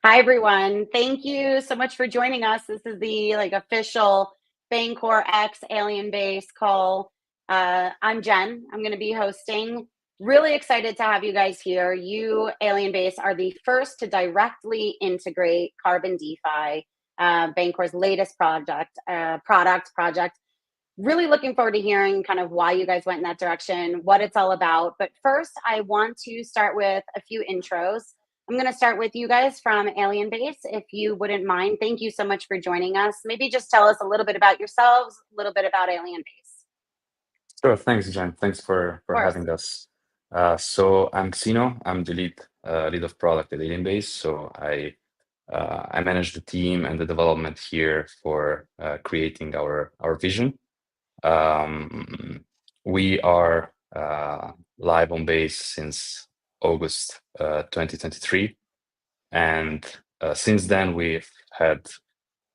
Hi, everyone. Thank you so much for joining us. This is the official Bancor X Alien Base call. I'm Jen. I'm going to be hosting. Really excited to have you guys here. You, Alien Base, are the first to directly integrate Carbon DeFi, Bancor's latest project. Really looking forward to hearing kind of why you guys went in that direction, what it's all about. But first, I want to start with a few intros. I'm going to start with you guys from Alien Base, if you wouldn't mind. Thank you so much for joining us. Maybe just tell us a little bit about yourselves, a little bit about Alien Base. Sure. Thanks, Jen. Thanks for Of course. having us. So I'm Xeno. I'm the lead of product at Alien Base. So I manage the team and the development here for creating our vision. We are live on base since August 2023, and since then we've had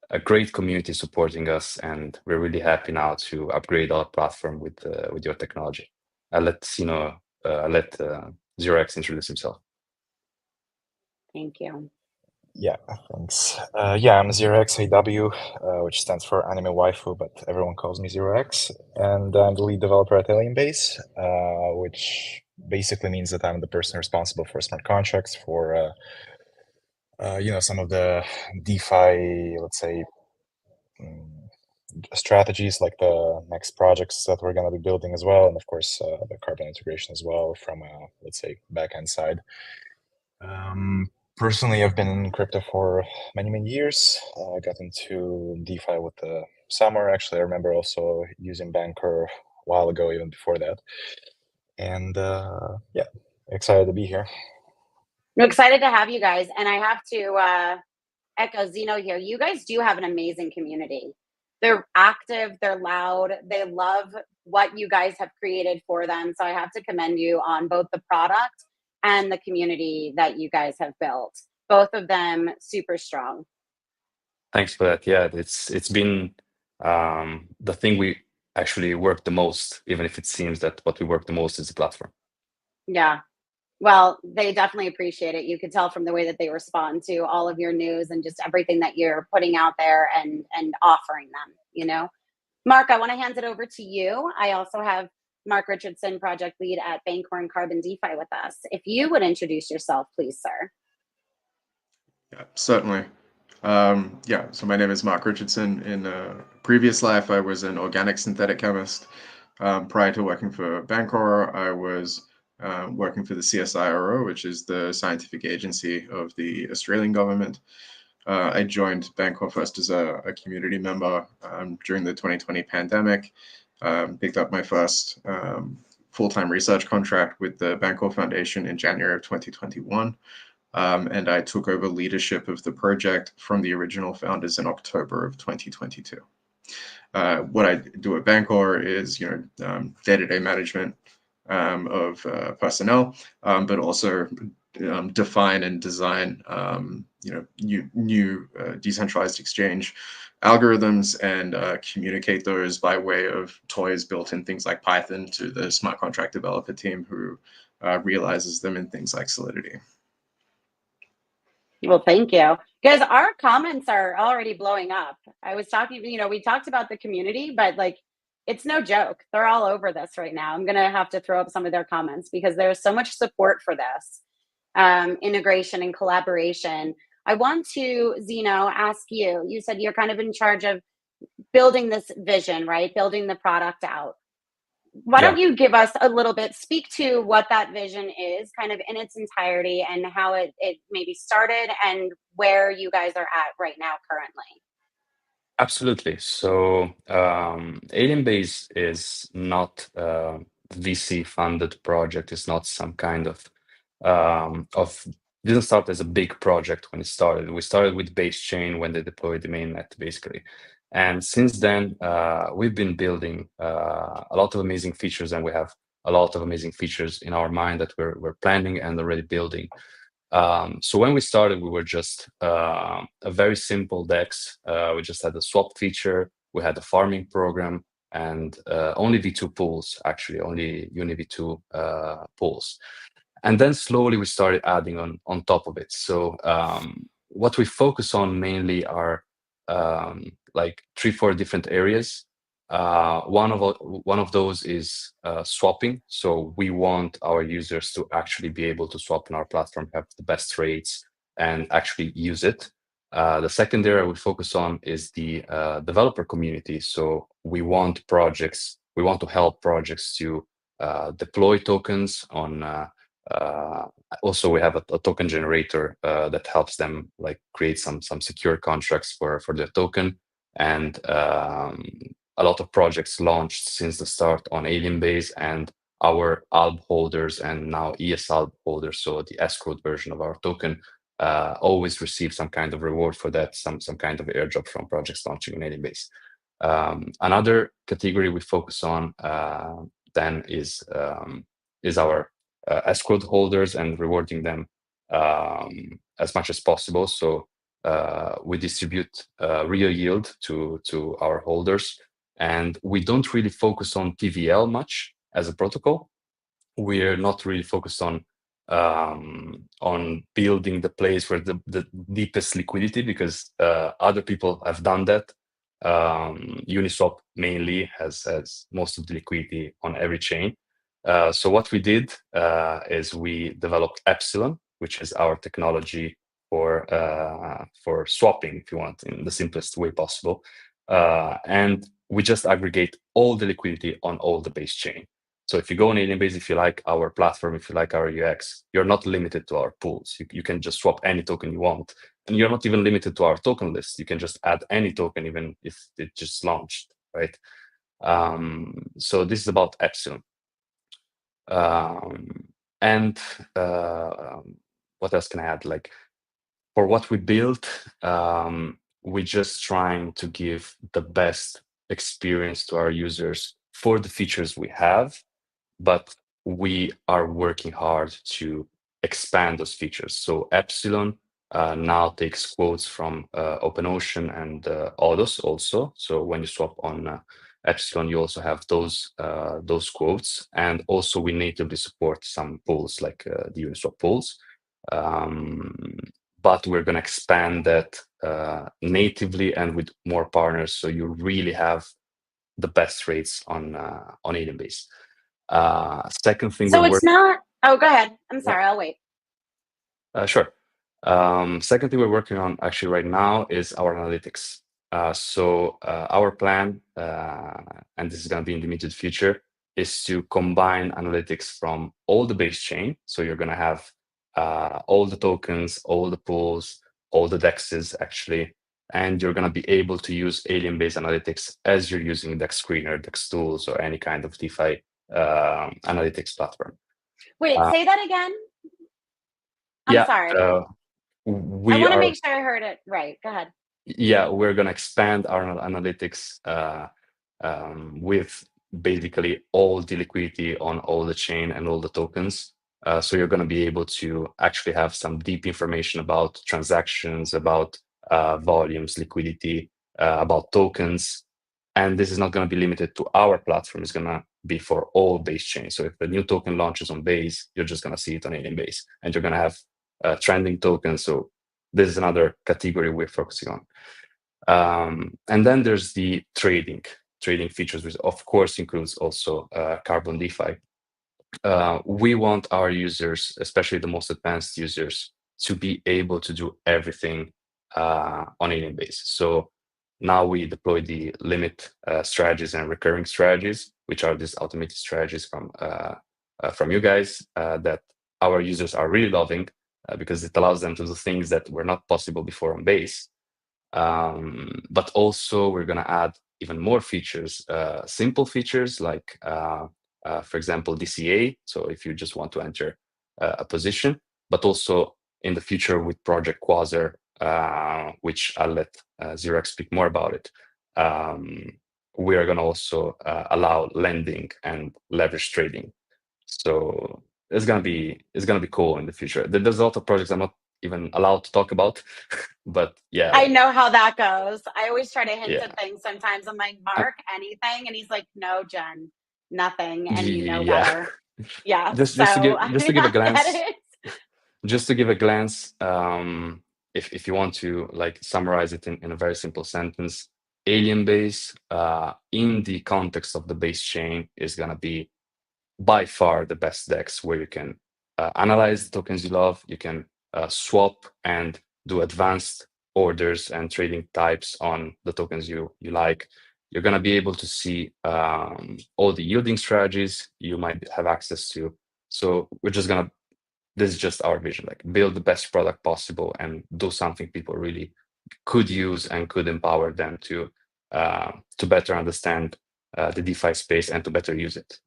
a great community supporting us, and we're really happy now to upgrade our platform with your technology. I'll let Zero X introduce himself. Thank you. Yeah, thanks. I'm Zero X AW, which stands for Anime Waifu, but everyone calls me Zero X, and I'm the lead developer at Alien Base, which basically means that I'm the person responsible for smart contracts for some of the DeFi, let's say, strategies like the next projects that we're going to be building as well, and of course the Carbon integration as well from let's say backend side. Personally, I've been in crypto for many years. I got into DeFi with the summer. Actually, I remember also using Bancor a while ago, even before that. And yeah, excited to be here. I'm excited to have you guys. And I have to echo Zeno here. You guys do have an amazing community. They're active, they're loud, they love what you guys have created for them. So I have to commend you on both the product and the community that you guys have built. Both of them super strong. Thanks for that. Yeah, it's been the thing we actually work the most, even if it seems that what we work the most is the platform. Yeah. Well, they definitely appreciate it. You could tell from the way that they respond to all of your news and just everything that you're putting out there and offering them, Mark, I want to hand it over to you. I also have Mark Richardson, project lead at Bancor and Carbon DeFi with us. If you would introduce yourself, please, sir. Yeah, certainly. So my name is Mark Richardson. In a previous life, I was an organic synthetic chemist. Prior to working for Bancor, I was working for the CSIRO, which is the scientific agency of the Australian government. I joined Bancor first as a community member during the 2020 pandemic. Picked up my first full-time research contract with the Bancor Foundation in January of 2021. And I took over leadership of the project from the original founders in October of 2022. What I do at Bancor is, day-to-day management of personnel, but also define and design, new decentralized exchange algorithms and communicate those by way of toys built in things like Python to the smart contract developer team who realizes them in things like Solidity. Well, thank you. Guys, our comments are already blowing up. I was talking, we talked about the community, but it's no joke. They're all over this right now. I'm going to have to throw up some of their comments because there's so much support for this integration and collaboration. I want to, Zeno, ask you, you said you're kind of in charge of building this vision, right? Building the product out. Why don't you give us a little bit, speak to what that vision is kind of in its entirety and how it maybe started and where you guys are at right now currently. Absolutely. So Alien Base is not a VC funded project. It's not some kind of didn't start as a big project when it started. We started with base chain when they deployed the mainnet, basically. And since then, we've been building a lot of amazing features, and we have a lot of amazing features in our mind that we're planning and already building. So when we started, we were just a very simple DEX. We just had a swap feature, we had a farming program, and only V2 pools, actually, only Uni V2 pools. And then slowly we started adding on top of it. So what we focus on mainly are like 3-4 different areas. One of those is swapping. So we want our users to actually be able to swap on our platform, have the best rates, and actually use it. The second area we focus on is the developer community. So we want to help projects to deploy tokens on. Also, we have a token generator that helps them like create some secure contracts for their token. And a lot of projects launched since the start on Alienbase, and our ALB holders and now ESALB holders, so the escrowed version of our token, always receive some kind of reward for that, some kind of airdrop from projects launching in Alienbase. Another category we focus on then is our escrowed holders and rewarding them as much as possible. So we distribute real yield to our holders, and we don't really focus on TVL much as a protocol. We're not really focused on building the place where the deepest liquidity, because other people have done that. Uniswap mainly has most of the liquidity on every chain. So what we did is we developed Epsilon, which is our technology for swapping, if you want, in the simplest way possible. And we just aggregate all the liquidity on all the base chain. So if you go on Alienbase, if you like our platform, if you like our UX, you're not limited to our pools. You can just swap any token you want. And you're not even limited to our token list. You can just add any token, even if it just launched, right? So this is about Epsilon. And what else can I add? Like, for what we built, we're just trying to give the best experience to our users for the features we have, but we are working hard to expand those features. So Epsilon now takes quotes from OpenOcean and Odos also. So when you swap on Epsilon, you also have those quotes, and also we natively support some pools like the Uniswap pools. But we're going to expand that natively and with more partners, so you really have the best rates on Alienbase. Second thing. So it's not. Oh, go ahead. I'm sorry. Yeah. I'll wait. Sure. Second thing we're working on actually right now is our analytics. So our plan, and this is going to be in the immediate future, is to combine analytics from all the base chain. So you're going to have all the tokens, all the pools, all the dexes actually, and you're going to be able to use Alienbase analytics as you're using Dex Screener, Dex Tools, or any kind of DeFi analytics platform. Wait, say that again. I'm sorry. I want to make sure I heard it right. Go ahead. Yeah, we're going to expand our analytics with basically all the liquidity on all the chain and all the tokens. So you're going to be able to actually have some deep information about transactions, about volumes, liquidity, about tokens. And this is not going to be limited to our platform. It's going to be for all base chains. So if a new token launches on Base, you're just going to see it on Alienbase, and you're going to have trending tokens. So this is another category we're focusing on. And then there's the trading features, which of course includes also Carbon DeFi. We want our users, especially the most advanced users, to be able to do everything on Alienbase. So now we deploy the limit strategies and recurring strategies, which are these automated strategies from you guys that our users are really loving because it allows them to do things that were not possible before on Base. But also we're going to add even more features, simple features like, for example, DCA. So if you just want to enter a position, but also in the future with Project Quasar, which I'll let Xerox speak more about it. We are going to also allow lending and leverage trading. So it's going to be cool in the future. There's a lot of projects I'm not even allowed to talk about, but yeah. I know how that goes. I always try to hint at things sometimes. I'm like, Mark, anything? And he's like, no, Jen, nothing. And you know better. Yeah. Just to give a glance. Just to give a glance, if you want to like summarize it in a very simple sentence, alien base in the context of the base chain is going to be by far the best DEX, where you can analyze the tokens you love, you can swap and do advanced orders and trading types on the tokens you like. You're going to be able to see all the yielding strategies you might have access to. So we're just going to, this is just our vision, like build the best product possible and do something people really could use and could empower them to better understand the DeFi space and to better use it.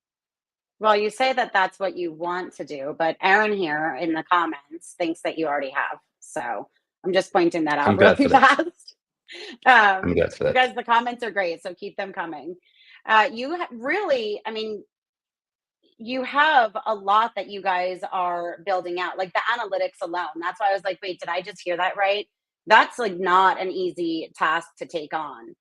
Well, you say that that's what you want to do, but Aaron here in the comments thinks that you already have. So I'm just pointing that out really fast. I'm glad for that. Because the comments are great, so keep them coming. You really, I mean, you have a lot that you guys are building out, like the analytics alone. That's why I was like, wait, did I just hear that right? That's like not an easy task to take on.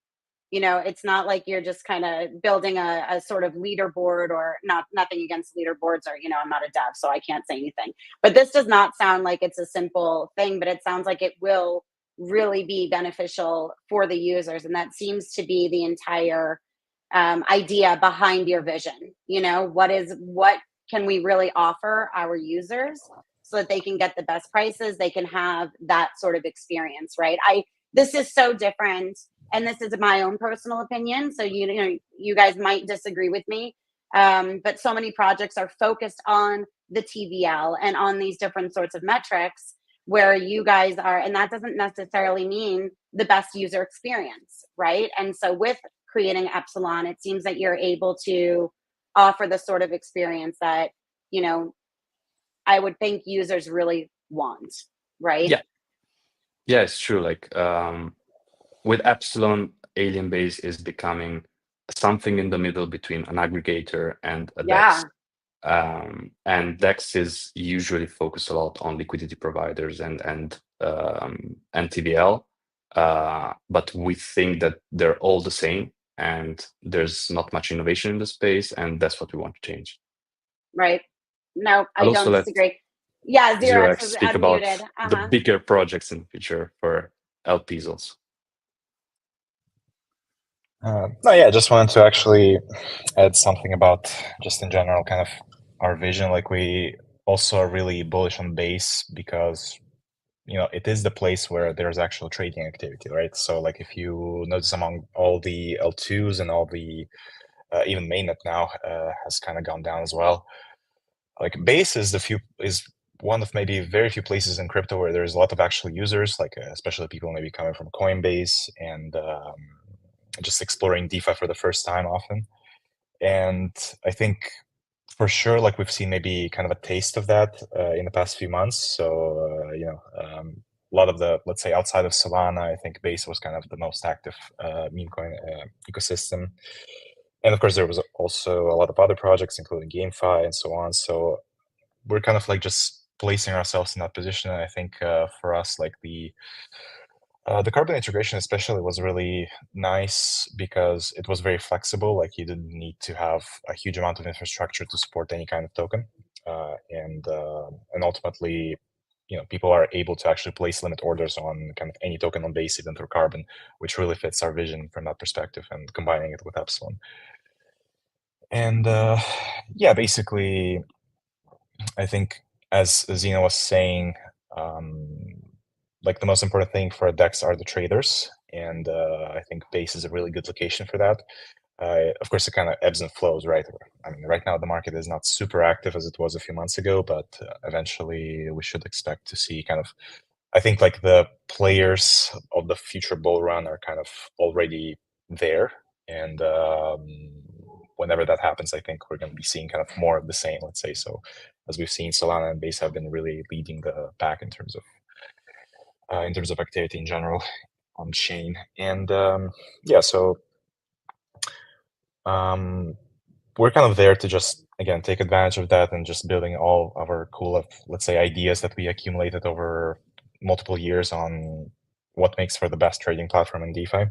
You know, it's not like you're just kind of building a sort of leaderboard, or nothing against leaderboards, or, you know, I'm not a dev, so I can't say anything. But this does not sound like it's a simple thing, but it sounds like it will really be beneficial for the users. And that seems to be the entire idea behind your vision. You know, what can we really offer our users so that they can get the best prices, they can have that sort of experience, right? This is so different, and this is my own personal opinion, so you know, you guys might disagree with me, but so many projects are focused on the TVL and on these different sorts of metrics, where you guys are, and that doesn't necessarily mean the best user experience, right? And so with creating Epsilon, it seems that you're able to offer the sort of experience that, you know, I would think users really want, right? Yeah, it's true. Like with Epsilon, Alien Base is becoming something in the middle between an aggregator and a DEX. And DEX is usually focused a lot on liquidity providers and TVL, but we think that they're all the same, and there's not much innovation in the space, and that's what we want to change. Right. No, I don't disagree. Yeah, ZeroX is speak unmuted. about the bigger projects in the future for LPs also. No, yeah, just wanted to actually add something about just in general kind of our vision. Like, we also are really bullish on Base because, you know, it is the place where there's actual trading activity, right? So like, if you notice among all the L2s and all the even mainnet now has kind of gone down as well. Like, Base is one of maybe very few places in crypto where there's a lot of actual users, like especially people maybe coming from Coinbase and just exploring DeFi for the first time often. And I think for sure, like, we've seen maybe kind of a taste of that in the past few months. So, you know, a lot of the, let's say, outside of Solana, I think Base was kind of the most active meme coin ecosystem. And of course, there was also a lot of other projects, including GameFi and so on. So we're kind of like just placing ourselves in that position. And I think for us, like, the Carbon integration especially was really nice because it was very flexible. Like, you didn't need to have a huge amount of infrastructure to support any kind of token. And ultimately, you know, people are able to actually place limit orders on kind of any token on Base, even through Carbon, which really fits our vision from that perspective, and combining it with Epsilon. And yeah, basically, I think, as Zina was saying, like, the most important thing for a DEX are the traders, and I think Base is a really good location for that. Of course, it kind of ebbs and flows, right? I mean, right now the market is not super active as it was a few months ago, but eventually we should expect to see kind of, I think, like, the players of the future bull run are kind of already there, and whenever that happens, I think we're going to be seeing kind of more of the same, let's say. So, as we've seen, Solana and Base have been really leading the pack in terms of activity in general on chain. And yeah, so we're kind of there to just, again, take advantage of that and just building all of our cool, let's say, ideas that we accumulated over multiple years on what makes for the best trading platform in DeFi.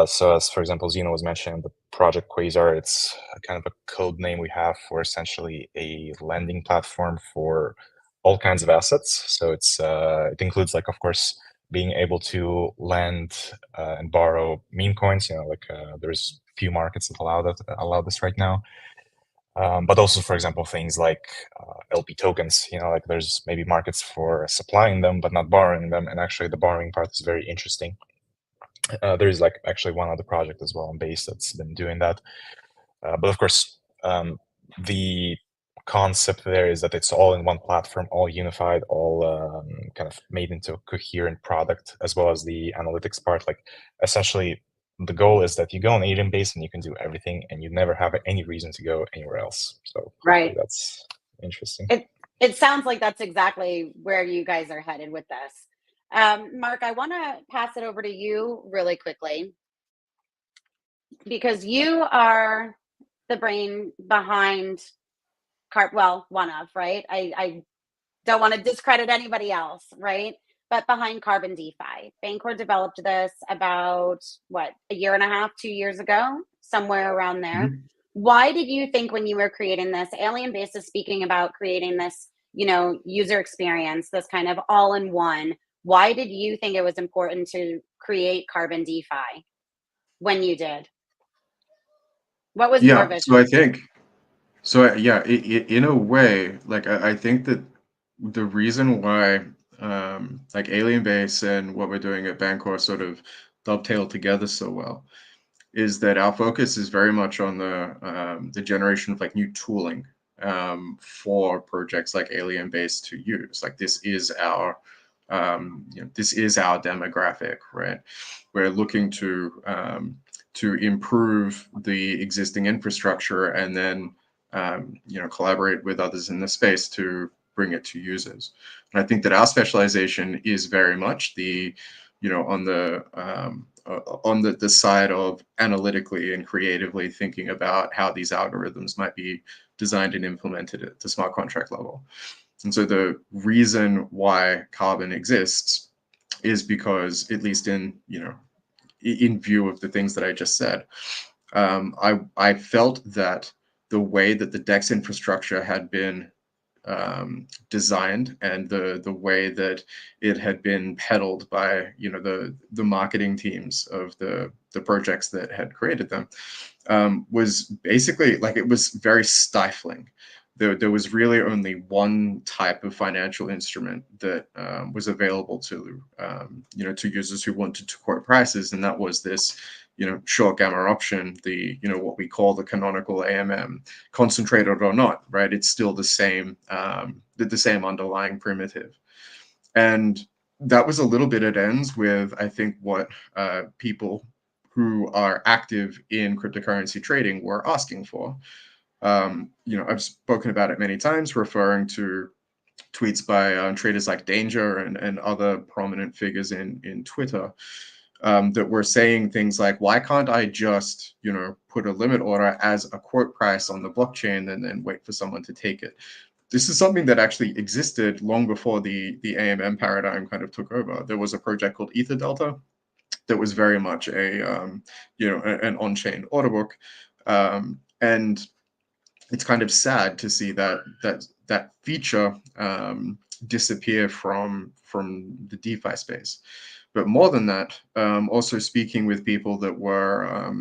So, as for example, Zeno was mentioning, the project Quasar, it's a kind of a code name we have for essentially a lending platform for all kinds of assets. So it includes, like, of course, being able to lend and borrow meme coins. There's few markets that allow this right now. But also, for example, things like LP tokens. Like there's maybe markets for supplying them but not borrowing them, and actually the borrowing part is very interesting. There's like actually one other project as well on Base that's been doing that. But of course, the concept there is that it's all in one platform, all unified, all kind of made into a coherent product, as well as the analytics part. Like essentially, the goal is that you go on Ethereum Base and you can do everything, and you never have any reason to go anywhere else. So Right. That's interesting. It sounds like that's exactly where you guys are headed with this. Mark, I want to pass it over to you really quickly, because you are the brain behind one of, right? I don't want to discredit anybody else, right? But behind Carbon DeFi. Bancor developed this about, a year and a half, 2 years ago, somewhere around there. Mhm. Why did you think when you were creating this, Alien Base is speaking about creating this, user experience, this kind of all-in-one, why did you think it was important to create Carbon DeFi when you did? What was your vision? In a way, like I think that the reason why like Alien Base and what we're doing at Bancor sort of dovetail together so well is that our focus is very much on the generation of like new tooling for projects like Alien Base to use. Like this is our demographic, right? We're looking to improve the existing infrastructure and then collaborate with others in the space to bring it to users. And I think that our specialization is very much on the side of analytically and creatively thinking about how these algorithms might be designed and implemented at the smart contract level. And so the reason why Carbon exists is because, at least in view of the things that I just said, I felt that the way that the DEX infrastructure had been designed and the way that it had been peddled by the marketing teams of the projects that had created them was basically like it was very stifling. There was really only one type of financial instrument that was available to to users who wanted to quote prices, and that was this short gamma option, the what we call the canonical AMM, concentrated or not, right? It's still the same underlying primitive, and that was a little bit at ends with I think what people who are active in cryptocurrency trading were asking for. I've spoken about it many times, referring to tweets by traders like Danger and other prominent figures in Twitter that were saying things like, why can't I just, put a limit order as a quote price on the blockchain and then wait for someone to take it? This is something that actually existed long before the AMM paradigm kind of took over. There was a project called Ether Delta that was very much an on-chain order book. And it's kind of sad to see that feature disappear from the DeFi space. But more than that, also speaking with people that were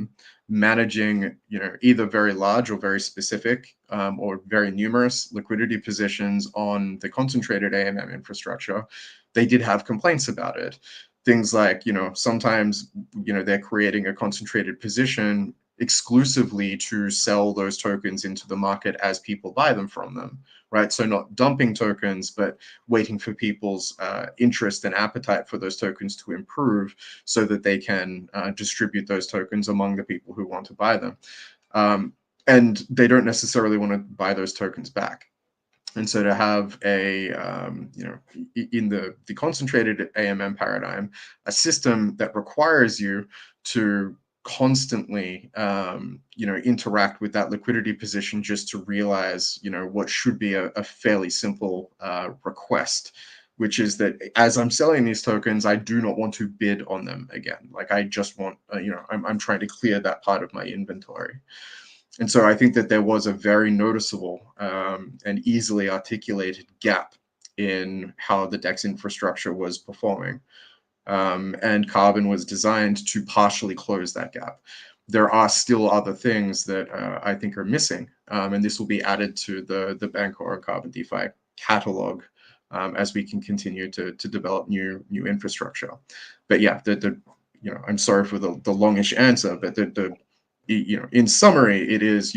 managing, either very large or very specific or very numerous liquidity positions on the concentrated AMM infrastructure, they did have complaints about it. Things like, sometimes, they're creating a concentrated position exclusively to sell those tokens into the market as people buy them from them, right? So not dumping tokens, but waiting for people's interest and appetite for those tokens to improve so that they can distribute those tokens among the people who want to buy them. And they don't necessarily want to buy those tokens back. And so to have a, in the concentrated AMM paradigm, a system that requires you to constantly, interact with that liquidity position just to realize, what should be a fairly simple request, which is that as I'm selling these tokens, I do not want to bid on them again. Like I just want, I'm trying to clear that part of my inventory. And so I think that there was a very noticeable and easily articulated gap in how the DEX infrastructure was performing. And Carbon was designed to partially close that gap. There are still other things that I think are missing, and this will be added to the Bancor and Carbon DeFi catalog as we can continue to develop new infrastructure. But yeah, I'm sorry for the longish answer, but in summary, it is,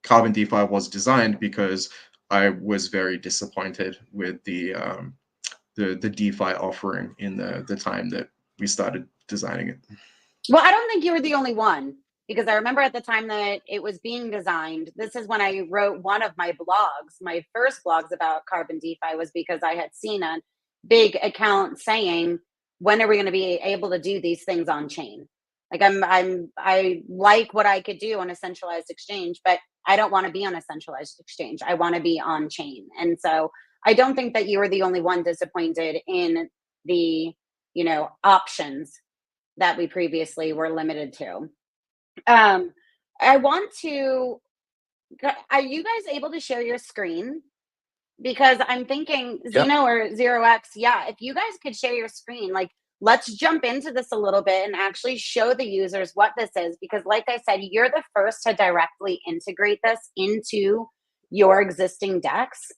Carbon DeFi was designed because I was very disappointed with the DeFi offering in the time that we started designing it. Well, I don't think you were the only one, because I remember at the time that it was being designed, this is when I wrote one of my blogs. My first blogs about Carbon DeFi was because I had seen a big account saying, when are we going to be able to do these things on chain? Like I like what I could do on a centralized exchange, but I don't want to be on a centralized exchange. I want to be on chain. And so I don't think that you were the only one disappointed in the, options that we previously were limited to. I want to, are you guys able to share your screen? Because I'm thinking Zeno or 0x, if you guys could share your screen, like, let's jump into this a little bit and actually show the users what this is. Because like I said, you're the first to directly integrate this into your existing DEX,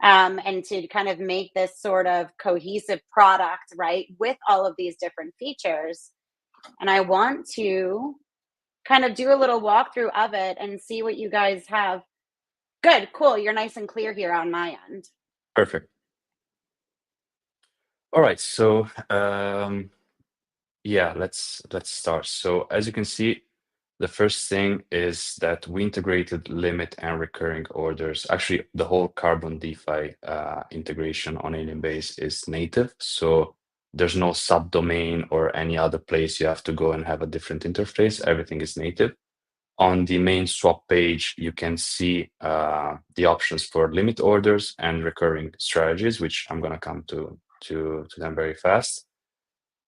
and to kind of make this sort of cohesive product, right, with all of these different features. And I want to kind of do a little walkthrough of it and see what you guys have. Good, cool. You're nice and clear here on my end. Perfect. All right, so let's start. So as you can see, the first thing is that we integrated limit and recurring orders. Actually, the whole Carbon DeFi integration on Alienbase is native, so there's no subdomain or any other place you have to go and have a different interface. Everything is native. On the main swap page, you can see the options for limit orders and recurring strategies, which I'm going to come to them very fast.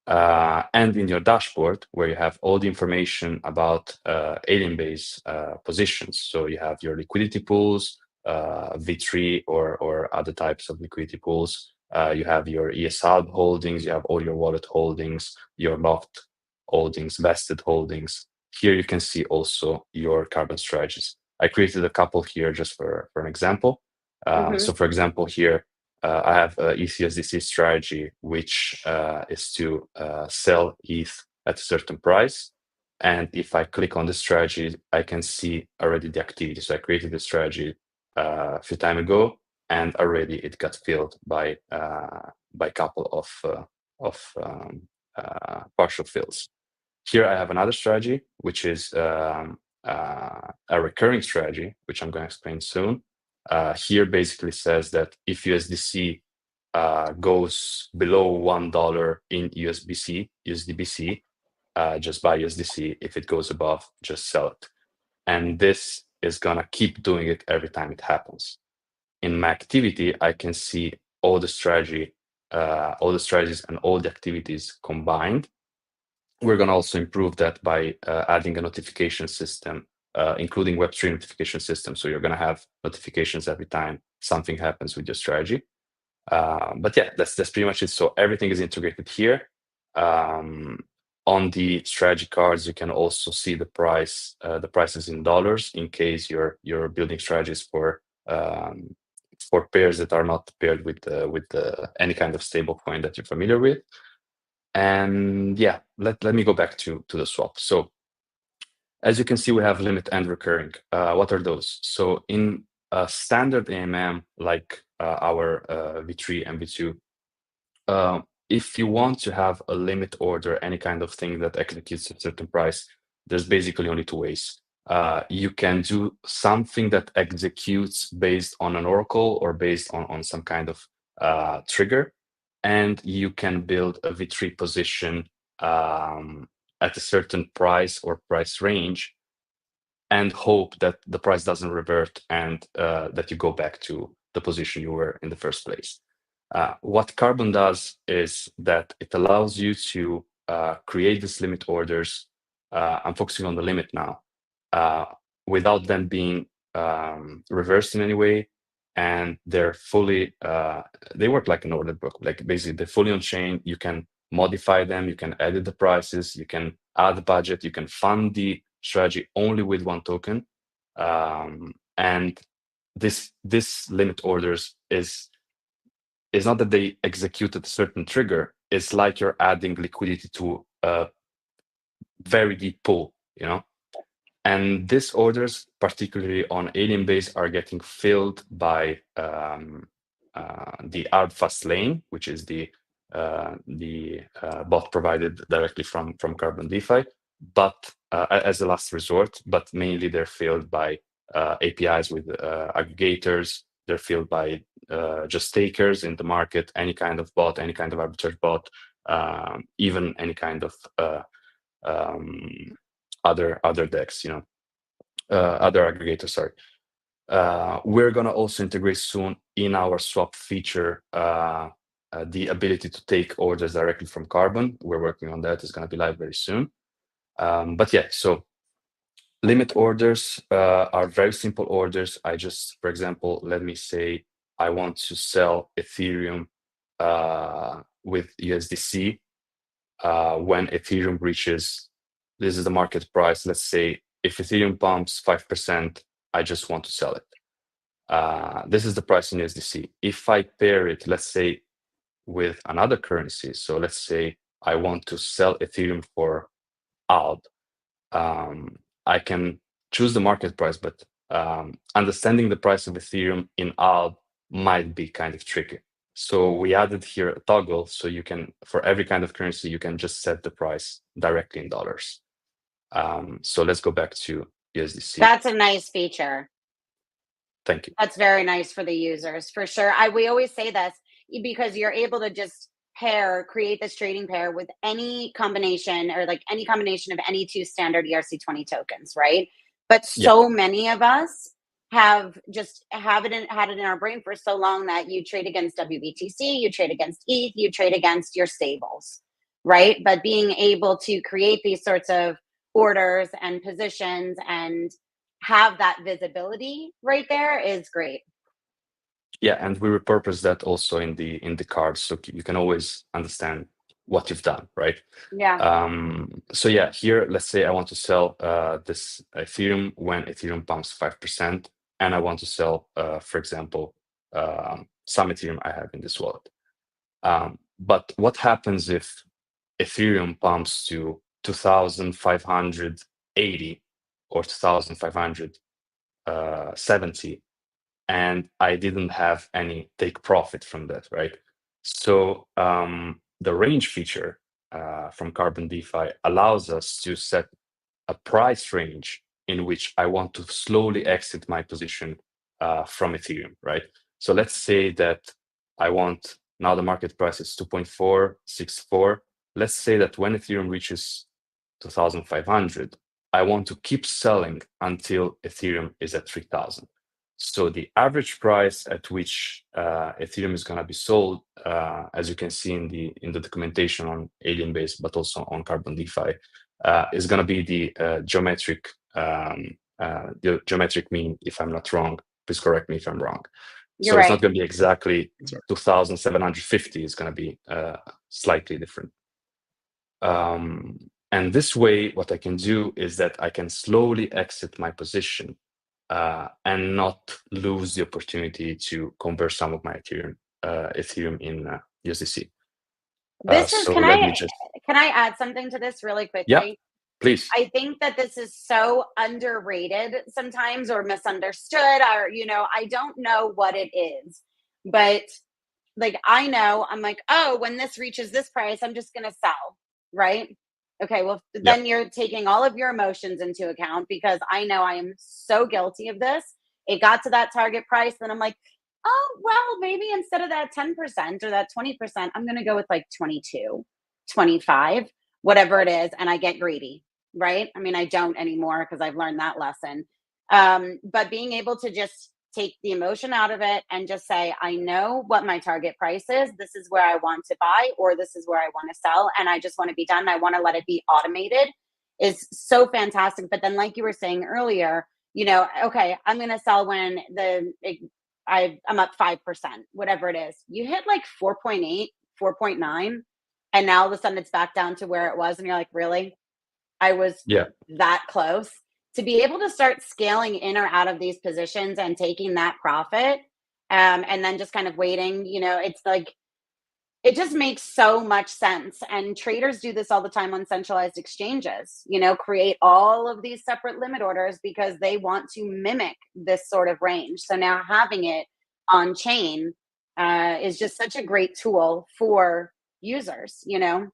And in your dashboard, where you have all the information about Alienbase positions. So you have your liquidity pools, V3 or other types of liquidity pools. You have your ESL holdings, you have all your wallet holdings, your locked holdings, vested holdings. Here you can see also your Carbon strategies. I created a couple here just for an example. So for example, here, I have a ETHUSDC strategy, which is to sell ETH at a certain price. And if I click on the strategy, I can see already the activity. So I created the strategy a few time ago, and already it got filled by a couple of partial fills. Here I have another strategy, which is a recurring strategy, which I'm going to explain soon. Here basically says that if USDC goes below $1 in USDBC, just buy USDC. If it goes above, just sell it. And this is gonna keep doing it every time it happens. In my activity, I can see all the strategies and all the activities combined. We're gonna also improve that by adding a notification system, including Web3 notification system. So you're gonna have notifications every time something happens with your strategy. But yeah, that's pretty much it. So everything is integrated here. On the strategy cards, you can also see the prices in dollars in case you're building strategies for pairs that are not paired with any kind of stable coin that you're familiar with. And yeah, let me go back to the swap. So as you can see, we have limit and recurring. What are those? So in a standard AMM like our V3 and V2, if you want to have a limit order, any kind of thing that executes a certain price, there's basically only two ways. You can do something that executes based on an oracle or based on some kind of trigger, and you can build a V3 position at a certain price or price range and hope that the price doesn't revert and that you go back to the position you were in the first place. What Carbon does is that it allows you to create these limit orders. I'm focusing on the limit now, without them being reversed in any way, and they're fully, they work like an order book. Like basically, they're fully on chain. You can modify them, you can edit the prices, you can add the budget, you can fund the strategy only with one token. And this limit orders is not that they executed a certain trigger. It's like you're adding liquidity to a very deep pool, you know. And these orders, particularly on Alien Base, are getting filled by the Fast lane, which is the bot provided directly from Carbon DeFi, but as a last resort. But mainly they're filled by APIs with aggregators. They're filled by just takers in the market, any kind of bot, any kind of arbitrage bot, even any kind of other decks, you know, other aggregators. Sorry. We're gonna also integrate soon in our swap feature the ability to take orders directly from Carbon. We're working on that. It's gonna be live very soon. But yeah, so limit orders are very simple orders. I just, for example, let me say I want to sell Ethereum with USDC when Ethereum reaches, this is the market price. Let's say if Ethereum pumps 5%, I just want to sell it. This is the price in USDC. If I pair it, let's say, with another currency, so let's say I want to sell Ethereum for ALD, I can choose the market price, but understanding the price of Ethereum in ALD might be kind of tricky. So we added here a toggle, so you can, for every kind of currency, you can just set the price directly in dollars. So let's go back to USDC. That's a nice feature. Thank you. That's very nice for the users, for sure. We always say this because you're able to just create this trading pair with any combination, or like any combination of any two standard ERC20 tokens, right? But so many of us have just had it in our brain for so long that you trade against WBTC, you trade against ETH, you trade against your stables, right? But being able to create these sorts of orders and positions and have that visibility right there is great. Yeah, and we repurpose that also in the cards, so you can always understand what you've done, right? Yeah. So yeah, here, let's say I want to sell this Ethereum when Ethereum pumps 5%, and I want to sell, for example, some Ethereum I have in this wallet. But what happens if Ethereum pumps to 2,580 or 2,570, and I didn't have any take profit from that, right? So the range feature from Carbon DeFi allows us to set a price range in which I want to slowly exit my position from Ethereum, right? So let's say that I want, now the market price is 2.464. Let's say that when Ethereum reaches 2,500, I want to keep selling until Ethereum is at 3,000. So the average price at which Ethereum is going to be sold, as you can see in the documentation on Alien Base, but also on Carbon DeFi, is going to be the geometric mean. If I'm not wrong, please correct me if I'm wrong. You're so right. It's not going to be exactly 2,750. It's going to be slightly different. And this way, what I can do is that I can slowly exit my position and not lose the opportunity to convert some of my Ethereum in USDC. Can I add something to this really quickly? Yeah, please. I think that this is so underrated sometimes, or misunderstood, or, I don't know what it is, but like, I know, I'm like, oh, when this reaches this price, I'm just going to sell, right? Okay, well, then you're taking all of your emotions into account, because I know I am so guilty of this. It got to that target price, then I'm like, oh, well, maybe instead of that 10% or that 20%, I'm going to go with like 22, 25, whatever it is. And I get greedy, right? I mean, I don't anymore because I've learned that lesson. But being able to just take the emotion out of it and just say, I know what my target price is. This is where I want to buy, or this is where I want to sell. And I just want to be done. I want to let it be automated, is so fantastic. But then, like you were saying earlier, okay, I'm going to sell when I'm up 5%, whatever it is. You hit like 4.8, 4.9, and now all of a sudden it's back down to where it was, and you're like, really? I was Yeah. that close. To be able to start scaling in or out of these positions and taking that profit, and then just kind of waiting, it's like, it just makes so much sense. And traders do this all the time on centralized exchanges, create all of these separate limit orders because they want to mimic this sort of range. So now having it on chain is just such a great tool for users, And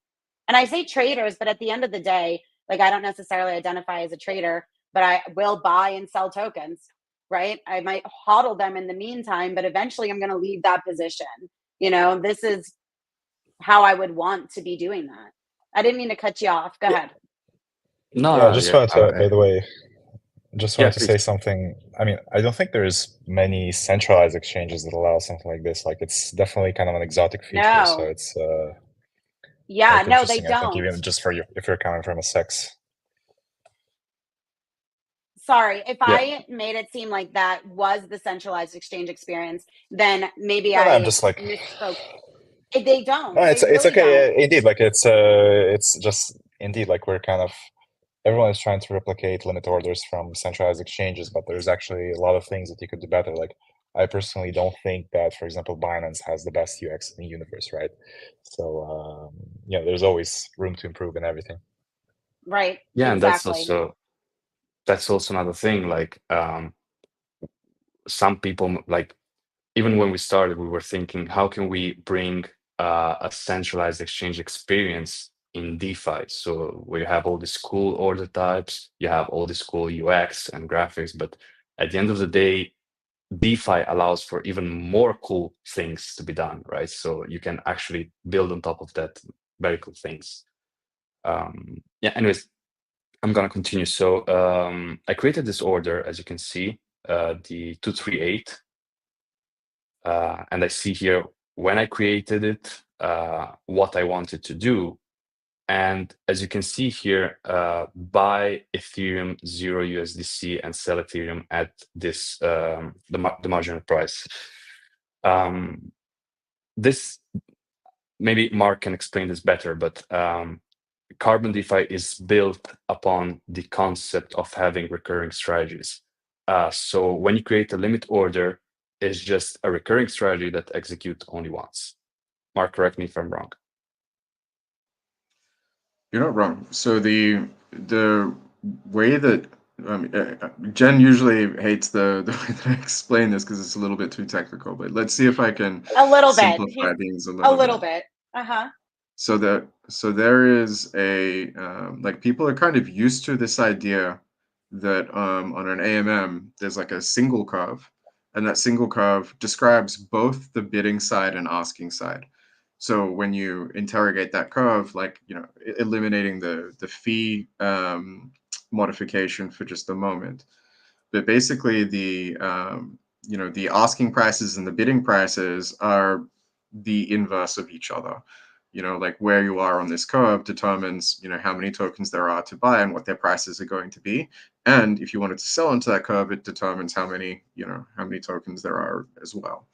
I say traders, but at the end of the day, like, I don't necessarily identify as a trader, but I will buy and sell tokens, right? I might hodl them in the meantime, but eventually I'm going to leave that position. This is how I would want to be doing that. I didn't mean to cut you off. Go ahead. No, Yeah, I just wanted to, by the way, just wanted to please. say something. I mean, I don't think there's many centralized exchanges that allow something like this. Like, it's definitely kind of an exotic feature. So No. it's Yeah, quite no, they interesting, I think, don't. even just for you, if you're coming from a sex. Sorry, if I made it seem like that was the centralized exchange experience, then maybe No, I I'm just like, misspoke. They don't. no, it's They really okay. don't. Indeed, like it's just indeed like we're kind of everyone is trying to replicate limit orders from centralized exchanges, but there's actually a lot of things that you could do better. Like, I personally don't think that, for example, Binance has the best UX in the universe, right? So there's always room to improve in everything. Right. Yeah, exactly. and that's also another thing. Like, some people, like, even when we started, we were thinking, how can we bring a centralized exchange experience in DeFi? So we have all these cool order types, you have all this cool UX and graphics, but at the end of the day, DeFi allows for even more cool things to be done, right? So you can actually build on top of that very cool things. Anyways, I'm gonna continue. So I created this order, as you can see, the 238. And I see here when I created it, what I wanted to do. And as you can see here, buy Ethereum 0 USDC and sell Ethereum at this, the marginal price. This, maybe Mark can explain this better, but Carbon DeFi is built upon the concept of having recurring strategies. So when you create a limit order, it's just a recurring strategy that executes only once. Mark, correct me if I'm wrong. You're not wrong. So the way that Jen usually hates the way that I explain this because it's a little bit too technical. But let's see if I can A little bit. simplify things a A little little bit. bit. Uh-huh. So there is a like, people are kind of used to this idea that on an AMM there's like a single curve, and that single curve describes both the bidding side and asking side. So when you interrogate that curve, like, eliminating the fee modification for just a moment, but basically the asking prices and the bidding prices are the inverse of each other. Like, where you are on this curve determines how many tokens there are to buy and what their prices are going to be. And if you wanted to sell into that curve, it determines how many tokens there are as well.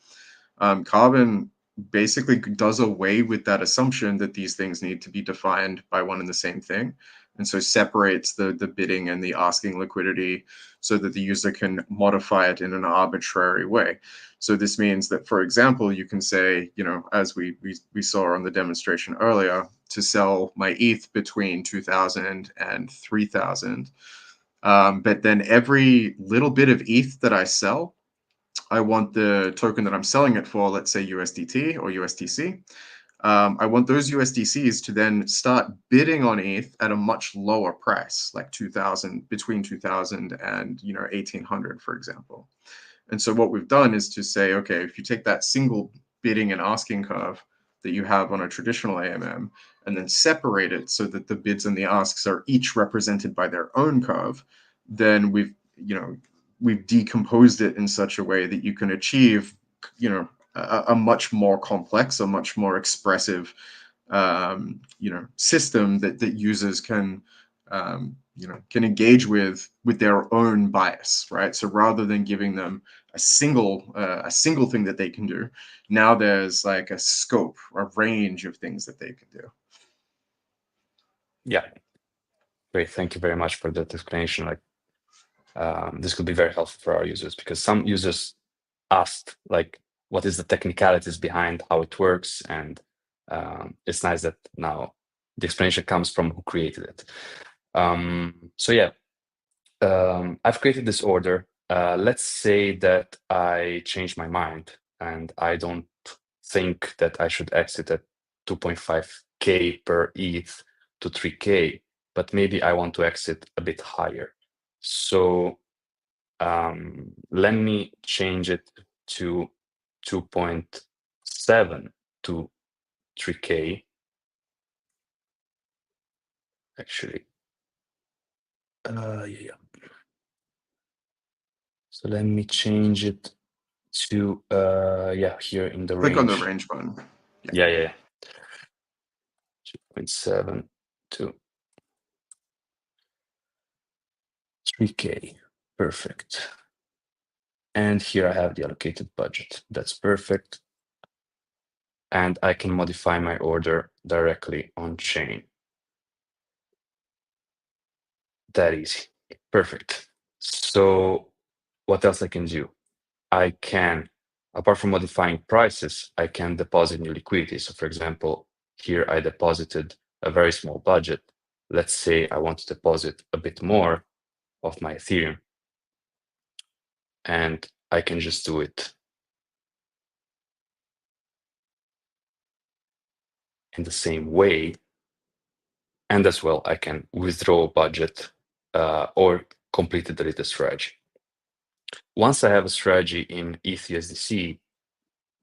Carbon basically does away with that assumption that these things need to be defined by one and the same thing, and so separates the bidding and the asking liquidity so that the user can modify it in an arbitrary way. So this means that, for example, you can say, as we saw on the demonstration earlier, to sell my ETH between 2,000 and 3,000. But then every little bit of ETH that I sell, I want the token that I'm selling it for, let's say USDT or USDC. I want those USDCs to then start bidding on ETH at a much lower price, like 2,000, between 2,000 and 1,800, for example. And so what we've done is to say, okay, if you take that single bidding and asking curve that you have on a traditional AMM and then separate it so that the bids and the asks are each represented by their own curve, then we've decomposed it in such a way that you can achieve, a much more complex, a much more expressive, system that users can can engage with their own bias, right? So rather than giving them a single thing that they can do, now there's like a scope, a range of things that they can do. Yeah, great. Thank you very much for that explanation. Like, this could be very helpful for our users, because some users asked like, what is the technicalities behind how it works, and it's nice that now the explanation comes from who created it. So yeah, I've created this order. Let's say that I change my mind and I don't think that I should exit at 2.5K per ETH to 3K, but maybe I want to exit a bit higher. So let me change it to 2.7 to 3K. Actually, yeah. So let me change it to here in the Click range. on the range button. Yeah. 2.7 to 3K. Perfect. And here I have the allocated budget. That's perfect. And I can modify my order directly on chain. That easy. Perfect. So what else I can do? I can, apart from modifying prices, I can deposit new liquidity. So for example, here I deposited a very small budget. Let's say I want to deposit a bit more of my Ethereum, and I can just do it in the same way. And as well, I can withdraw a budget or completely delete the strategy. Once I have a strategy in ETHUSDC,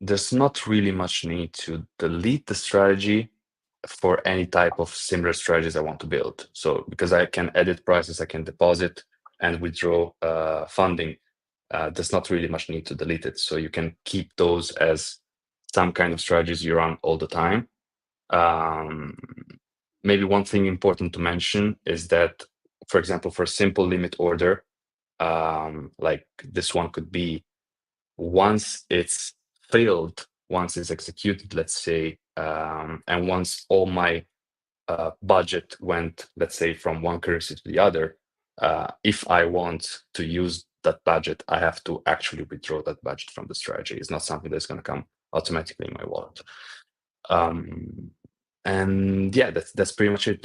there's not really much need to delete the strategy for any type of similar strategies I want to build. So because I can edit prices, I can deposit and withdraw funding, there's not really much need to delete it. So you can keep those as some kind of strategies you run all the time. Maybe one thing important to mention is that, for example, for a simple limit order, like this one could be, once it's filled, once it's executed, let's say, and once all my budget went, let's say, from one currency to the other, if I want to use that budget, I have to actually withdraw that budget from the strategy. It's not something that's going to come automatically in my wallet. And yeah, that's pretty much it.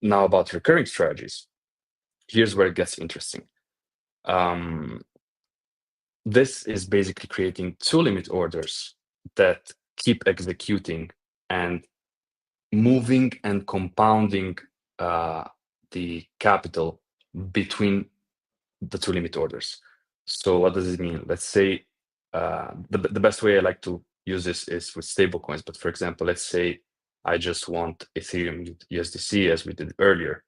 Now about recurring strategies, here's where it gets interesting. This is basically creating two limit orders that keep executing and moving and compounding the capital between the two limit orders. So what does it mean? Let's say the best way I like to use this is with stablecoins. But for example, let's say I just want Ethereum USDC as we did earlier.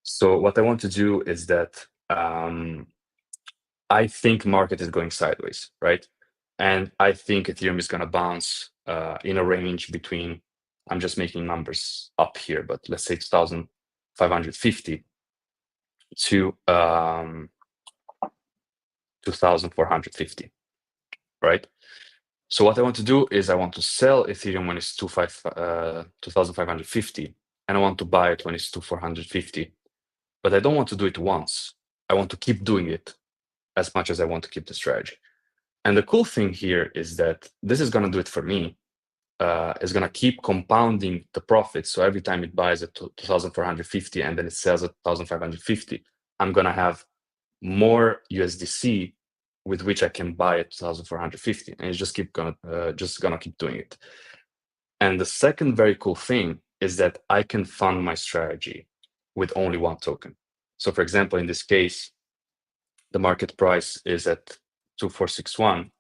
So what I want to do is that I think market is going sideways, right? And I think Ethereum is going to bounce in a range between, I'm just making numbers up here, but let's say 2,550 to 2,450, right? So what I want to do is I want to sell Ethereum when it's 2,550, and I want to buy it when it's 2,450. But I don't want to do it once. I want to keep doing it as much as I want to keep the strategy. And the cool thing here is that this is going to do it for me. It's going to keep compounding the profits. So every time it buys at 2,450 and then it sells at 2,550, I'm going to have more USDC with which I can buy at 2,450, and it's just gonna keep doing it. And the second very cool thing is that I can fund my strategy with only one token. So for example, in this case, the market price is at 2,461.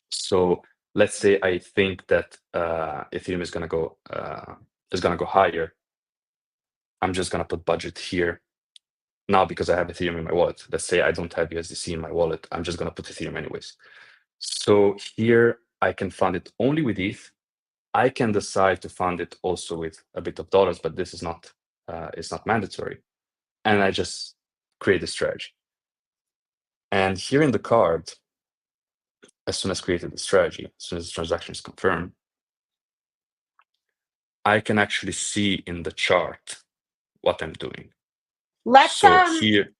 So let's say I think that Ethereum is gonna go higher. I'm just gonna put budget here. Now, because I have Ethereum in my wallet, let's say I don't have USDC in my wallet, I'm just going to put Ethereum anyways. So here I can fund it only with ETH. I can decide to fund it also with a bit of dollars, but this is not it's not mandatory. And I just create a strategy. And here in the card, as soon as created the strategy, as soon as the transaction is confirmed, I can actually see in the chart what I'm doing. Let's So here,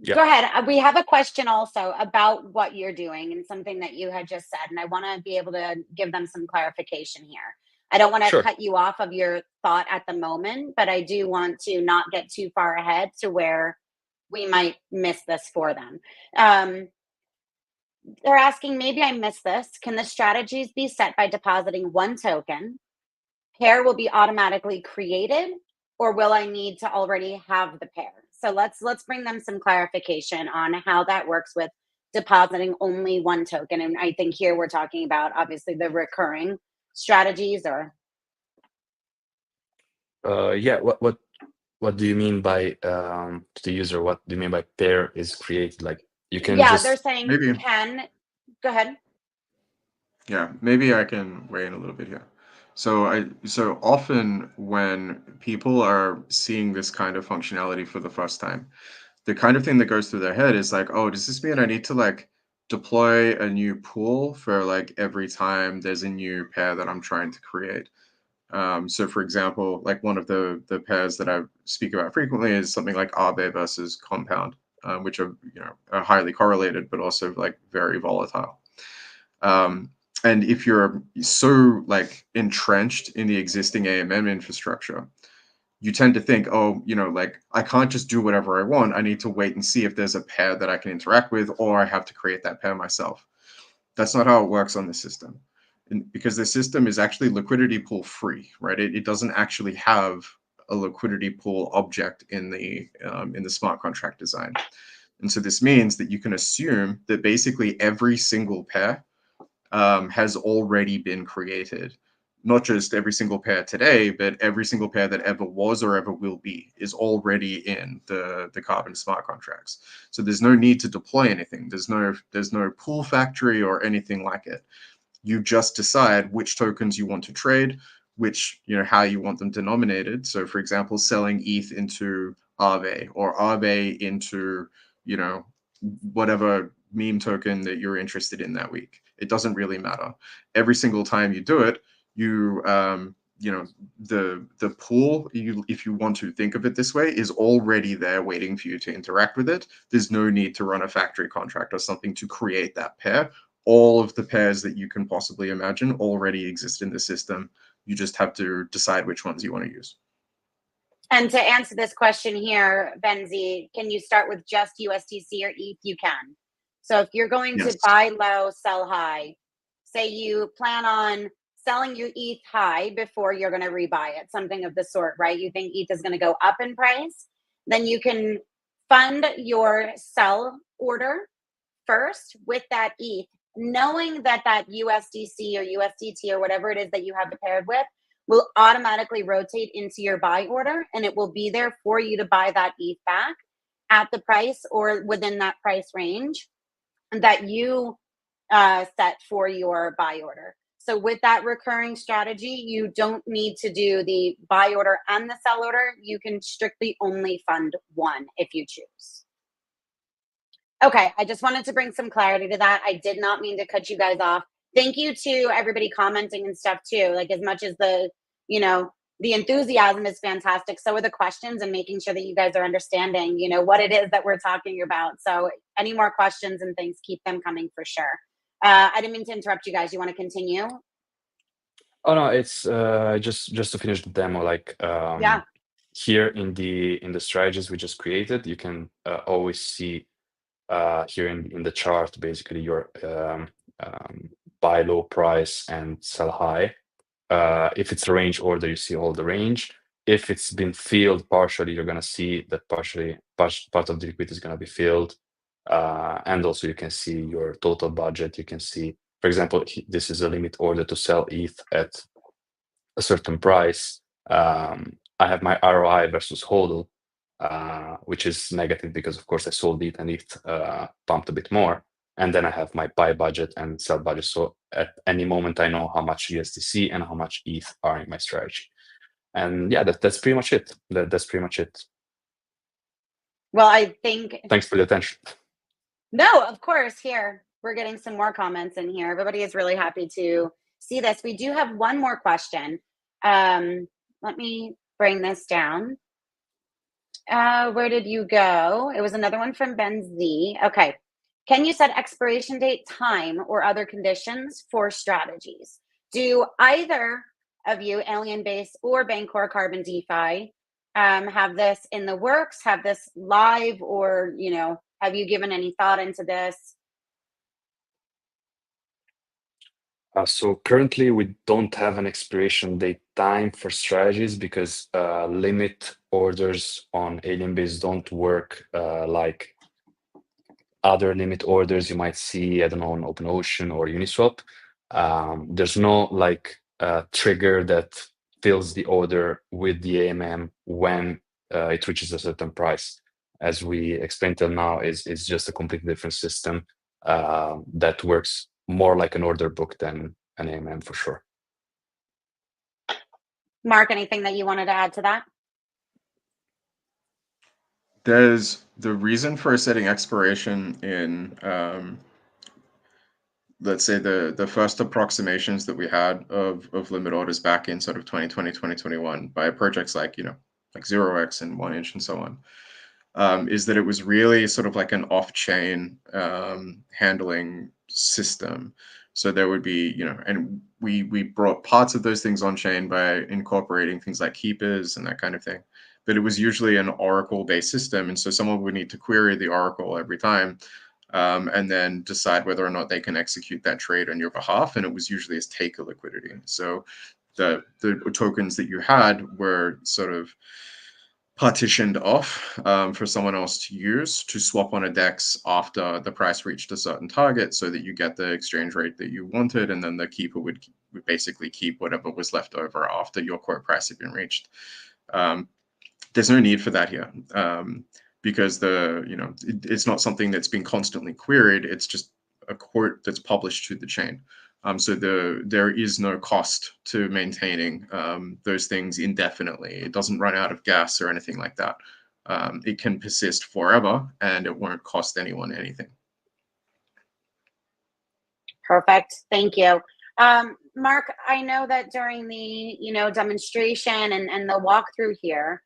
go ahead. We have a question also about what you're doing and something that you had just said, and I want to be able to give them some clarification here. I don't want to Sure. cut you off of your thought at the moment, but I do want to not get too far ahead to where we might miss this for them. They're asking, maybe I missed this. Can the strategies be set by depositing one token? Pair will be automatically created, or will I need to already have the pair? So let's bring them some clarification on how that works with depositing only one token. And I think here we're talking about obviously the recurring strategies, or yeah, what do you mean by to the user? What do you mean by pair is created? Like you can yeah, just they're saying Maybe. Go ahead. Yeah, maybe I can weigh in a little bit here. So often when people are seeing this kind of functionality for the first time, the kind of thing that goes through their head is like, oh, does this mean I need to like deploy a new pool for like every time there's a new pair that I'm trying to create? So for example, like one of the pairs that I speak about frequently is something like RB versus Compound, which are are highly correlated, but also like very volatile. And if you're so like entrenched in the existing AMM infrastructure, you tend to think, oh, like I can't just do whatever I want. I need to wait and see if there's a pair that I can interact with, or I have to create that pair myself. That's not how it works on the system. Because the system is actually liquidity pool free, right? It doesn't actually have a liquidity pool object in the smart contract design. And so this means that you can assume that basically every single pair has already been created. Not just every single pair today, but every single pair that ever was or ever will be is already in the Carbon smart contracts. So there's no need to deploy anything. There's no pool factory or anything like it. You just decide which tokens you want to trade, which, how you want them denominated. So for example, selling ETH into Aave or Aave into, whatever meme token that you're interested in that week. It doesn't really matter. Every single time you do it, you the pool, if you want to think of it this way, is already there waiting for you to interact with it. There's no need to run a factory contract or something to create that pair. All of the pairs that you can possibly imagine already exist in the system. You just have to decide which ones you want to use. And to answer this question here, Benzi, can you start with just USDC or ETH? You can. So if you're going to buy low, sell high, say you plan on selling your ETH high before you're going to rebuy it, something of the sort, right? You think ETH is going to go up in price, then you can fund your sell order first with that ETH, knowing that that USDC or USDT or whatever it is that you have it paired with will automatically rotate into your buy order, and it will be there for you to buy that ETH back at the price or within that price range that you set for your buy order. So with that recurring strategy, you don't need to do the buy order and the sell order. You can strictly only fund one if you choose. Okay, I just wanted to bring some clarity to that. I did not mean to cut you guys off. Thank you to everybody commenting and stuff too. Like, as much as the enthusiasm is fantastic, so are the questions and making sure that you guys are understanding, what it is that we're talking about. So any more questions and things, keep them coming for sure. I didn't mean to interrupt you guys. You want to continue? Oh no, it's just to finish the demo. Like Yeah. Here in the strategies we just created, you can always see here in the chart basically your buy low price and sell high. If it's a range order, you see all the range. If it's been filled partially, you're gonna see that part of the liquidity is gonna be filled. And also you can see your total budget. You can see, for example, this is a limit order to sell ETH at a certain price. I have my ROI versus HODL, which is negative because of course I sold ETH and ETH pumped a bit more. and then I have my buy budget and sell budget. So at any moment, I know how much USDC and how much ETH are in my strategy. And yeah, that's pretty much it. That's pretty much it. Well, I think. Thanks for the attention. No, of course. Here, we're getting some more comments in here. Everybody is really happy to see this. We do have one more question. Let me bring this down. Where did you go? It was another one from Ben Z. Okay. Can you set expiration date, time, or other conditions for strategies? Do either of you, Alien Base or Bancor Carbon DeFi, have this in the works, have this live, or, you know, have you given any thought into this? So currently we don't have an expiration date time for strategies because limit orders on Alien Base don't work like other limit orders you might see, I don't know, on OpenOcean or Uniswap. There's no like trigger that fills the order with the AMM when it reaches a certain price. As we explained till now, is just a completely different system that works more like an order book than an AMM for sure. Mark, anything that you wanted to add to that? There's the reason for setting expiration in, let's say the first approximations that we had of limit orders back in sort of 2020, 2021 by projects like, you know, like 0x and 1inch and so on, is that it was really sort of like an off-chain handling system. So there would be, you know, and we brought parts of those things on chain by incorporating things like keepers and that kind of thing. But it was usually an Oracle-based system, and so someone would need to query the Oracle every time, and then decide whether or not they can execute that trade on your behalf. And it was usually as taker liquidity. So the tokens that you had were sort of partitioned off for someone else to use to swap on a DEX after the price reached a certain target, so that you get the exchange rate that you wanted, and then the keeper would basically keep whatever was left over after your quote price had been reached. There's no need for that here, because it's not something that's been constantly queried. It's just a quote that's published to the chain. So there is no cost to maintaining those things indefinitely. It doesn't run out of gas or anything like that. It can persist forever, and it won't cost anyone anything. Perfect. Thank you. Mark, I know that during the demonstration and the walkthrough here,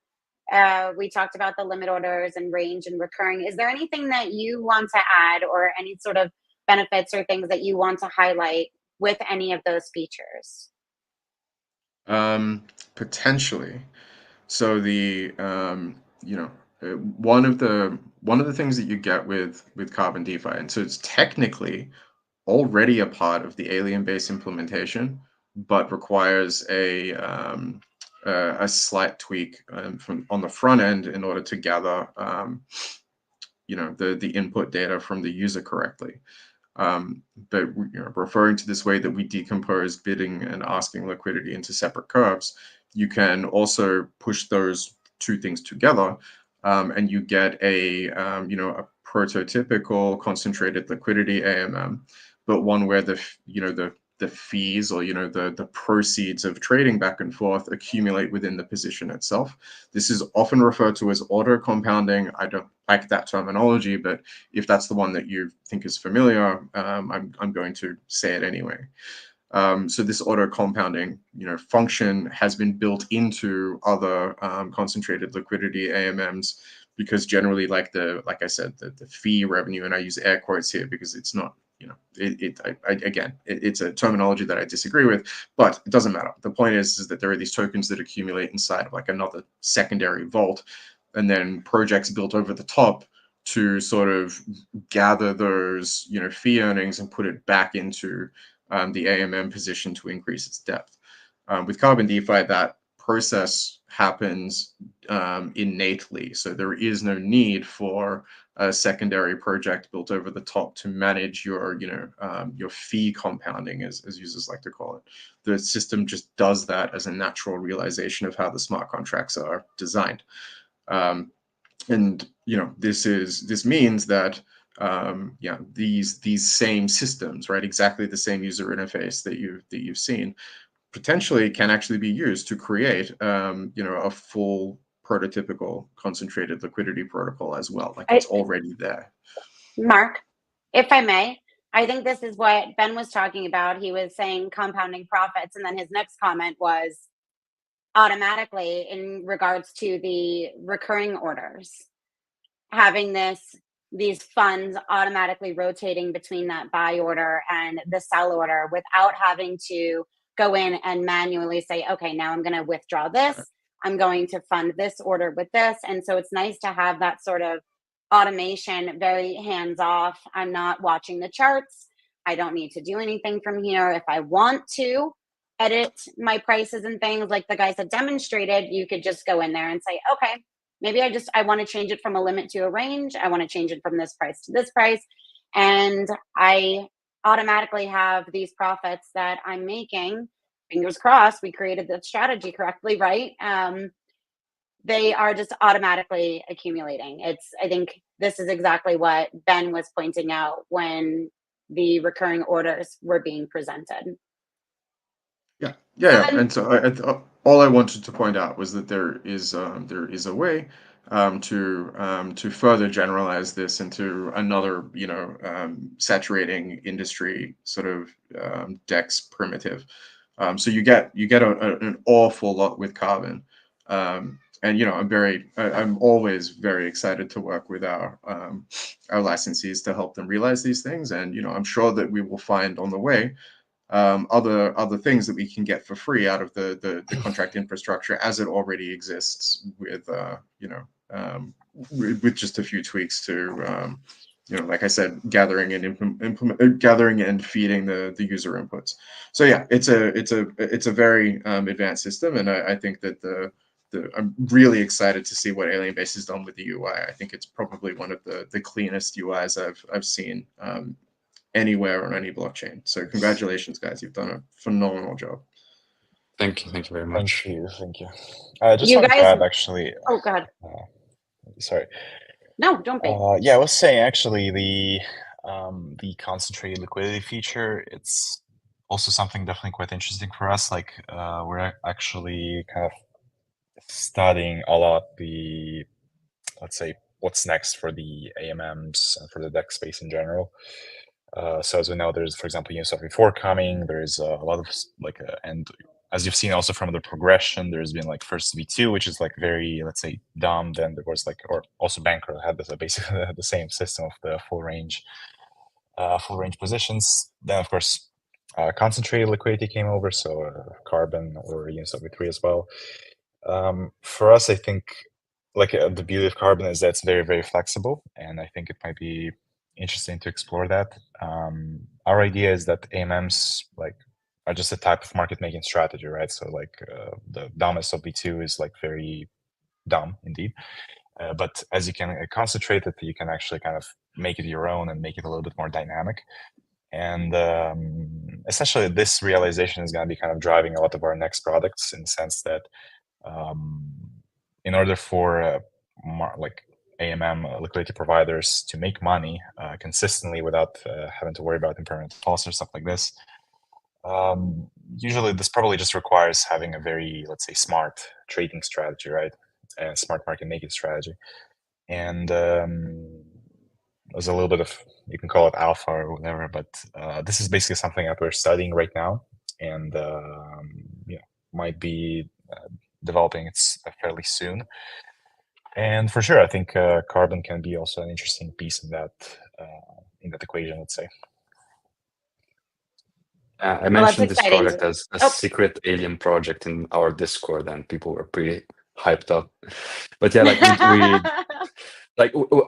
we talked about the limit orders and range and recurring. Is there anything that you want to add, or any sort of benefits or things that you want to highlight with any of those features? Potentially. So the one of the things that you get with Carbon DeFi, and so it's technically already a part of the Alien Base implementation, but requires a slight tweak from on the front end in order to gather the input data from the user correctly. But referring to this way that we decompose bidding and asking liquidity into separate curves, you can also push those two things together, and you get a prototypical concentrated liquidity AMM, but one where the fees, or the proceeds of trading back and forth, accumulate within the position itself. This is often referred to as auto compounding. I don't like that terminology, but if that's the one that you think is familiar, I'm going to say it anyway. So this auto compounding function has been built into other concentrated liquidity AMMs, because generally, like I said, the fee revenue, and I use air quotes here because it's not, it's a terminology that I disagree with, but it doesn't matter. The point is that there are these tokens that accumulate inside of like another secondary vault, and then projects built over the top to sort of gather those fee earnings and put it back into the AMM position to increase its depth. With Carbon DeFi, that process happens innately, so there is no need for a secondary project built over the top to manage your fee compounding, as users like to call it. The system just does that as a natural realization of how the smart contracts are designed. And this means that these same systems, right? Exactly the same user interface that you've seen, potentially can actually be used to create, a full prototypical concentrated liquidity protocol as well. Like it's already there. Mark, if I may, I think this is what Ben was talking about. He was saying compounding profits, and then his next comment was automatically in regards to the recurring orders, having these funds automatically rotating between that buy order and the sell order without having to go in and manually say, okay, now I'm going to withdraw this. I'm going to fund this order with this. And so it's nice to have that sort of automation, very hands off. I'm not watching the charts. I don't need to do anything from here. If I want to edit my prices and things like the guys have demonstrated, you could just go in there and say, okay, maybe I want to change it from a limit to a range. I want to change it from this price to this price. And I automatically have these profits that I'm making. Fingers crossed, we created the strategy correctly, right? They are just automatically accumulating. I think this is exactly what Ben was pointing out when the recurring orders were being presented. Yeah. And so all I wanted to point out was that there is a way to further generalize this into another, saturating industry sort of DEX primitive. So you get an awful lot with Carbon. And I'm always very excited to work with our licensees to help them realize these things. And I'm sure that we will find on the way other things that we can get for free out of the contract infrastructure as it already exists, with with just a few tweaks to like I said, gathering and feeding the user inputs. So yeah, it's a very advanced system, and I think that I'm really excited to see what Alienbase has done with the UI. I think it's probably one of the cleanest UIs I've seen anywhere on any blockchain. So congratulations, guys. You've done a phenomenal job. Thank you very much. Thank you. I just want to add, actually. Oh, God. Sorry. No, don't be. Yeah, I was saying actually the concentrated liquidity feature, it's also something definitely quite interesting for us. Like we're actually kind of studying a lot the, let's say, what's next for the AMMs and for the DEX space in general. So as we know, there's, for example, Uniswap v4 coming. There's a lot of and as you've seen also from the progression, there's been like first V2, which is like very, let's say, dumb. Then there was or also Bancor had basically the same system of the full range positions. Then of course, concentrated liquidity came over, so Carbon or Uniswap v3 as well. For us, I think the beauty of Carbon is that it's very, very flexible, and I think it might be interesting to explore that. Our idea is that AMMs are just a type of market making strategy, right? So the dumbest of V2 is very dumb indeed. But as you can concentrate it, you can actually kind of make it your own and make it a little bit more dynamic. And essentially this realization is going to be kind of driving a lot of our next products, in the sense that in order for AMM liquidity providers to make money consistently without having to worry about impermanent loss or stuff like this, usually this probably just requires having a very, let's say, smart trading strategy, right? And smart market making strategy. And there's a little bit of, you can call it alpha or whatever, but this is basically something that we're studying right now, and might be developing it fairly soon. And for sure, I think Carbon can be also an interesting piece in that equation, let's say. I mentioned this project as a secret alien project in our Discord, and people were pretty hyped up. But yeah,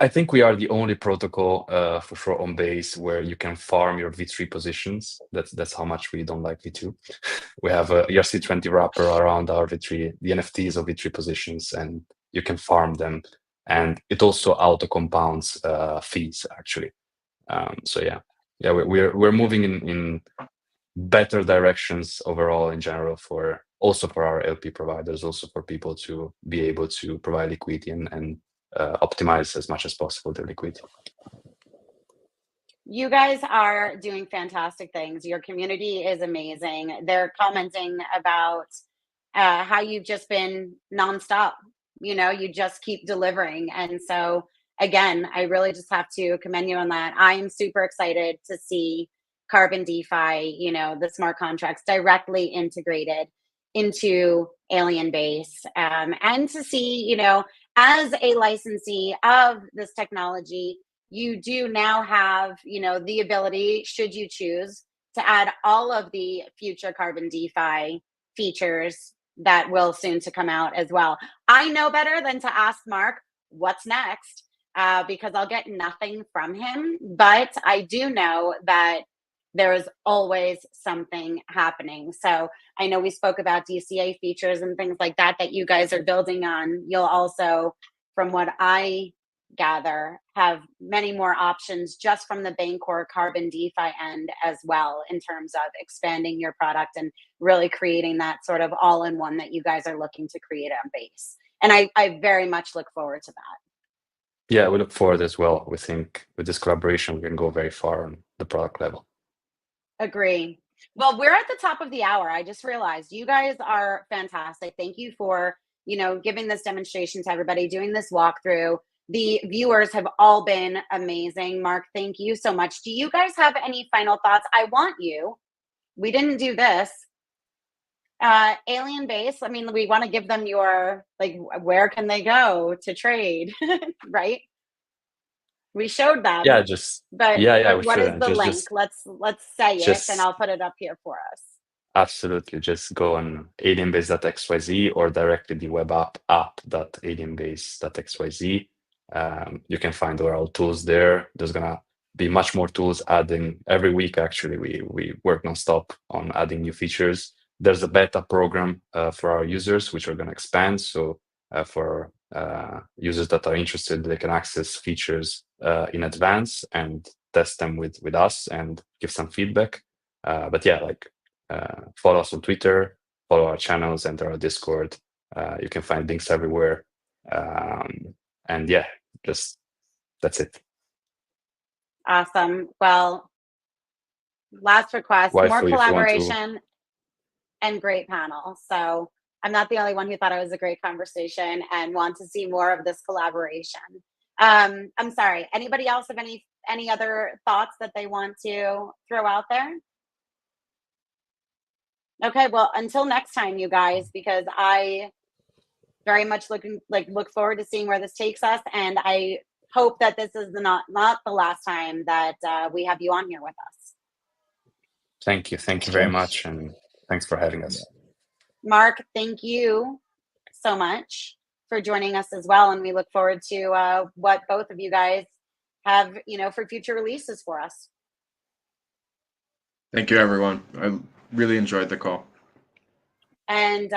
I think we are the only protocol for sure on Base where you can farm your V3 positions. That's how much we don't like V2. We have a ERC20 wrapper around our V3, the NFTs of V3 positions, and you can farm them. And it also auto compounds fees, actually. So yeah, we're moving in better directions overall in general, also for our LP providers, also for people to be able to provide liquidity and optimize as much as possible their liquidity. You guys are doing fantastic things. Your community is amazing. They're commenting about how you've just been nonstop. You just keep delivering. And so, again, I really just have to commend you on that. I am super excited to see Carbon DeFi, the smart contracts directly integrated into Alien Base, and to see, as a licensee of this technology, you do now have, the ability, should you choose, to add all of the future Carbon DeFi features that will soon to come out as well. I know better than to ask Mark what's next, because I'll get nothing from him, but I do know that there is always something happening. So I know we spoke about DCA features and things like that you guys are building on. You'll also, from what I gather, have many more options just from the Bancor Carbon DeFi end as well, in terms of expanding your product and really creating that sort of all-in-one that you guys are looking to create on Base. And I very much look forward to that. Yeah, we look forward as well. We think with this collaboration, we can go very far on the product level. Agree. Well, we're at the top of the hour. I just realized you guys are fantastic. Thank you for, giving this demonstration to everybody, doing this walkthrough. The viewers have all been amazing. Mark, thank you so much. Do you guys have any final thoughts? We didn't do this. Alien Base, we want to give them your, where can they go to trade, right? We showed them. Yeah, but what is the link? Let's say it, and I'll put it up here for us. Absolutely. Just go on alienbase.xyz or directly the web app.alienbase.xyz. You can find our tools there. There's gonna be much more tools adding every week. Actually, we work nonstop on adding new features. There's a beta program for our users, which are gonna expand. So for users that are interested, they can access features in advance and test them with us and give some feedback. But yeah, follow us on Twitter, follow our channels, enter our Discord. You can find links everywhere. And yeah, that's it. Awesome. Well, last request, more collaboration and great panel. So I'm not the only one who thought it was a great conversation and want to see more of this collaboration. I'm sorry, anybody else have any other thoughts that they want to throw out there? Okay, well, until next time, you guys, because I very much look forward to seeing where this takes us, and I hope that this is not the last time that we have you on here with us. Thank you very much, and thanks for having us. Mark, thank you so much for joining us as well, and we look forward to what both of you guys have, for future releases for us. Thank you, everyone. I really enjoyed the call. And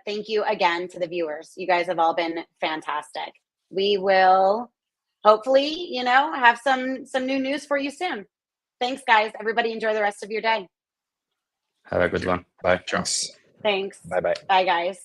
thank you again to the viewers. You guys have all been fantastic. We will hopefully, have some new news for you soon. Thanks, guys. Everybody enjoy the rest of your day. Have a good one. Bye. Ciao. Thanks. Bye-bye. Bye, guys.